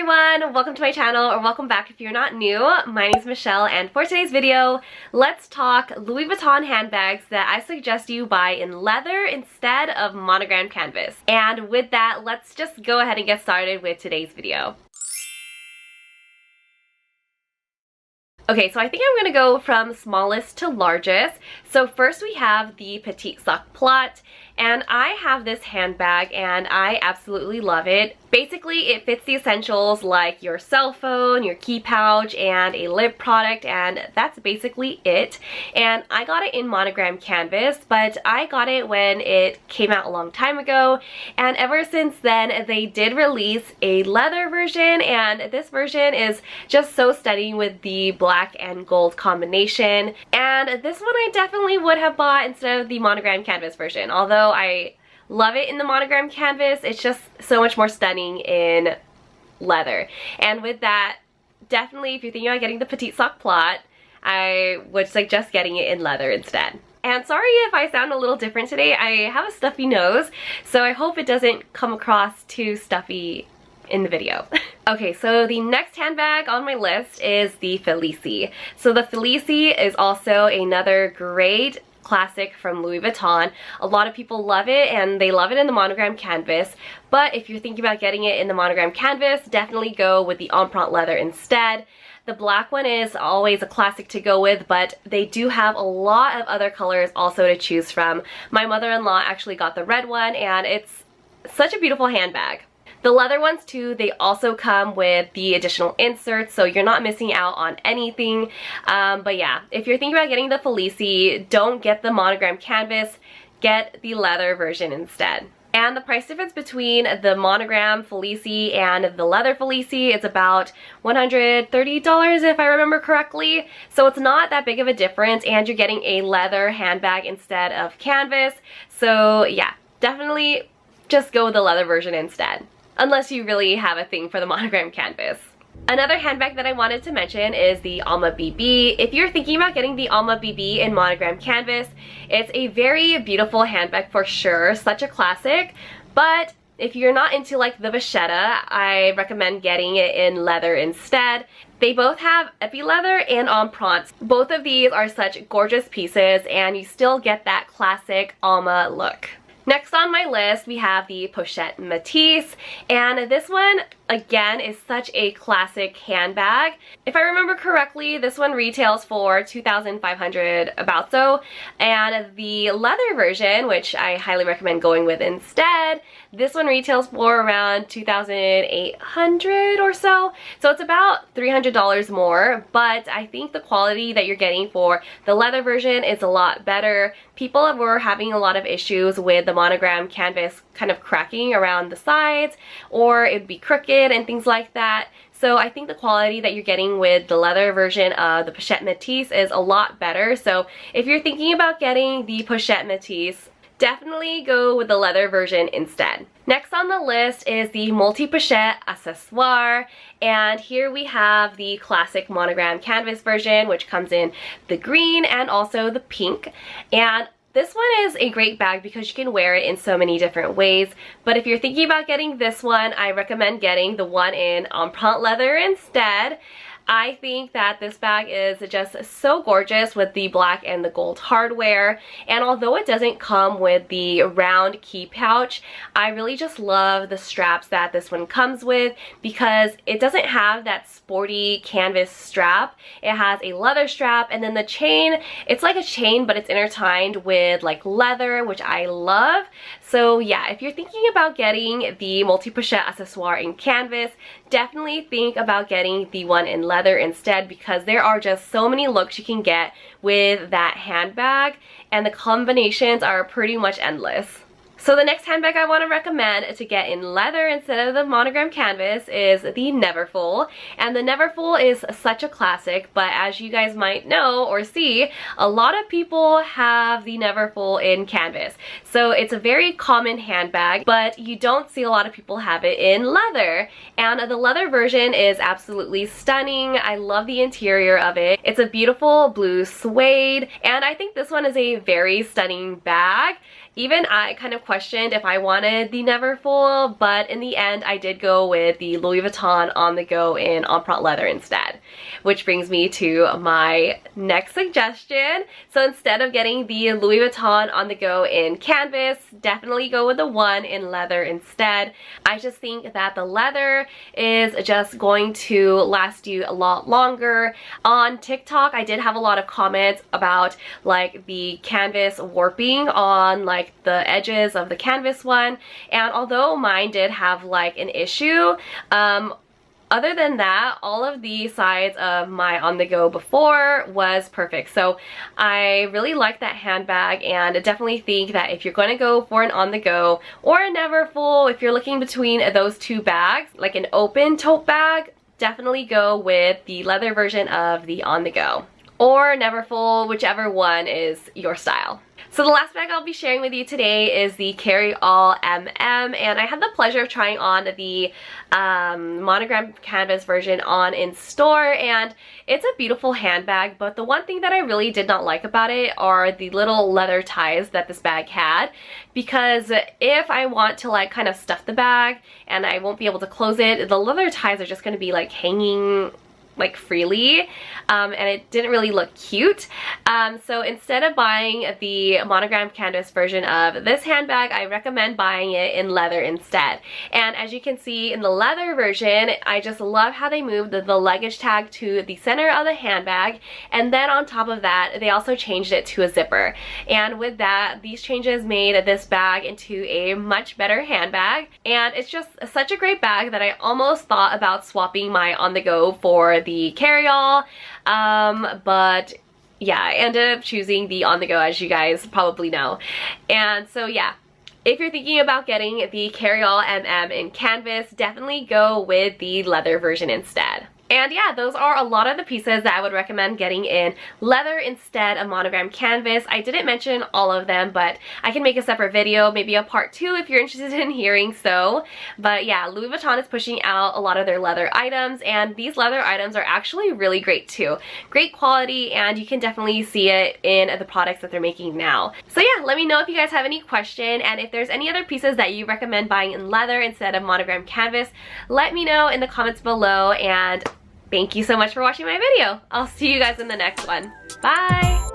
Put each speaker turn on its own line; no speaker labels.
everyone, welcome to my channel, or welcome back if you're not new. My name is Michelle, and for today's video, let's talk Louis Vuitton handbags that I suggest you buy in leather instead of monogram canvas. And with that, let's just go ahead and get started with today's video. Okay, so I think I'm gonna go from smallest to largest. So first we have the Petite PLAT, and I have this handbag and I absolutely love it. Basically, it fits the essentials like your cell phone, your key pouch, and a lip product, and that's basically it. And I got it in monogram canvas, but I got it when it came out a long time ago, and ever since then they did release a leather version, and this version is just so stunning with the black and gold combination. And this one I definitely would have bought instead of the monogram canvas version, although I love it in the monogram canvas. It's just so much more stunning in leather. And with that, definitely if you're thinking about getting the Petite PLAT, I would suggest getting it in leather instead. And sorry if I sound a little different today. I have a stuffy nose, so I hope it doesn't come across too stuffy in the video. Okay, so the next handbag on my list is the Felici. So the Felici is also another great classic from Louis Vuitton. A lot of people love it, and they love it in the monogram canvas, but if you're thinking about getting it in the monogram canvas, definitely go with the empreinte leather instead. The black one is always a classic to go with, but they do have a lot of other colors also to choose from. My mother-in-law actually got the red one, and it's such a beautiful handbag. The leather ones too, they also come with the additional inserts, so you're not missing out on anything. But yeah, if you're thinking about getting the Felici, don't get the monogram canvas, get the leather version instead. And the price difference between the monogram Felici and the leather Felici is about $130 if I remember correctly. So it's not that big of a difference, and you're getting a leather handbag instead of canvas. So yeah, definitely just go with the leather version instead, unless you really have a thing for the monogram canvas. Another handbag that I wanted to mention is the Alma BB. If you're thinking about getting the Alma BB in monogram canvas, it's a very beautiful handbag for sure, such a classic, but if you're not into like the Pochette, I recommend getting it in leather instead. They both have epi leather and empreintes. Both of these are such gorgeous pieces, and you still get that classic Alma look. Next on my list, we have the Pochette Matisse, and this one, again, is such a classic handbag. If I remember correctly, this one retails for $2,500 about so, and the leather version, which I highly recommend going with instead, this one retails for around $2,800 or so, so it's about $300 more, but I think the quality that you're getting for the leather version is a lot better. People were having a lot of issues with the monogram canvas kind of cracking around the sides, or it'd be crooked and things like that. So I think the quality that you're getting with the leather version of the Pochette Matisse is a lot better. So if you're thinking about getting the Pochette Matisse, definitely go with the leather version instead. Next on the list is the Multipochet accessoire, and here we have the classic monogram canvas version, which comes in the green and also the pink. And this one is a great bag because you can wear it in so many different ways, but if you're thinking about getting this one, I recommend getting the one in empreinte leather instead. I think that this bag is just so gorgeous with the black and the gold hardware, and although it doesn't come with the round key pouch, I really just love the straps that this one comes with because it doesn't have that sporty canvas strap. It has a leather strap, and then the chain, it's like a chain but it's intertwined with like leather, which I love. So yeah, if you're thinking about getting the Multipochet accessoire in canvas, definitely think about getting the one in leather instead, because there are just so many looks you can get with that handbag, and the combinations are pretty much endless. So the next handbag I want to recommend to get in leather instead of the monogram canvas is the Neverfull. And the Neverfull is such a classic, but as you guys might know or see, a lot of people have the Neverfull in canvas. So it's a very common handbag, but you don't see a lot of people have it in leather. And the leather version is absolutely stunning. I love the interior of it. It's a beautiful blue suede, and I think this one is a very stunning bag. even I kind of questioned if I wanted the Neverfull, but in the end I did go with the Louis Vuitton On The Go in empreinte leather instead. Which brings me to my next suggestion. So instead of getting the Louis Vuitton On The Go in canvas, definitely go with the one in leather instead. I just think that the leather is just going to last you a lot longer. On TikTok, I did have a lot of comments about like the canvas warping on like the edges of the canvas one, and although mine did have like an issue, other than that, all of the sides of my On The Go before was perfect. So I really like that handbag, and I definitely think that if you're going to go for an On The Go or a Neverfull, if you're looking between those two bags, like an open tote bag, definitely go with the leather version of the On The Go. Or Neverfull, whichever one is your style. So the last bag I'll be sharing with you today is the CARRYALL MM, and I had the pleasure of trying on the Monogram canvas version on in store, and it's a beautiful handbag, but the one thing that I really did not like about it are the little leather ties that this bag had, because if I want to like kind of stuff the bag and I won't be able to close it, the leather ties are just going to be like hanging like freely, and it didn't really look cute. So instead of buying the Monogram canvas version of this handbag, I recommend buying it in leather instead. And as you can see in the leather version, I just love how they moved the luggage tag to the center of the handbag, and then on top of that they also changed it to a zipper. And with that, these changes made this bag into a much better handbag, and it's just such a great bag that I almost thought about swapping my On The Go for the CARRYALL, but yeah, I ended up choosing the On The Go, as you guys probably know. And so yeah, if you're thinking about getting the CARRYALL MM in canvas, definitely go with the leather version instead. And yeah, those are a lot of the pieces that I would recommend getting in leather instead of Monogram canvas. I didn't mention all of them, but I can make a separate video, maybe a part 2 if you're interested in hearing so. But yeah, Louis Vuitton is pushing out a lot of their leather items, and these leather items are actually really great too. Great quality, and you can definitely see it in the products that they're making now. So yeah, let me know if you guys have any question, and if there's any other pieces that you recommend buying in leather instead of Monogram canvas, let me know in the comments below. And thank you so much for watching my video. I'll see you guys in the next one. Bye!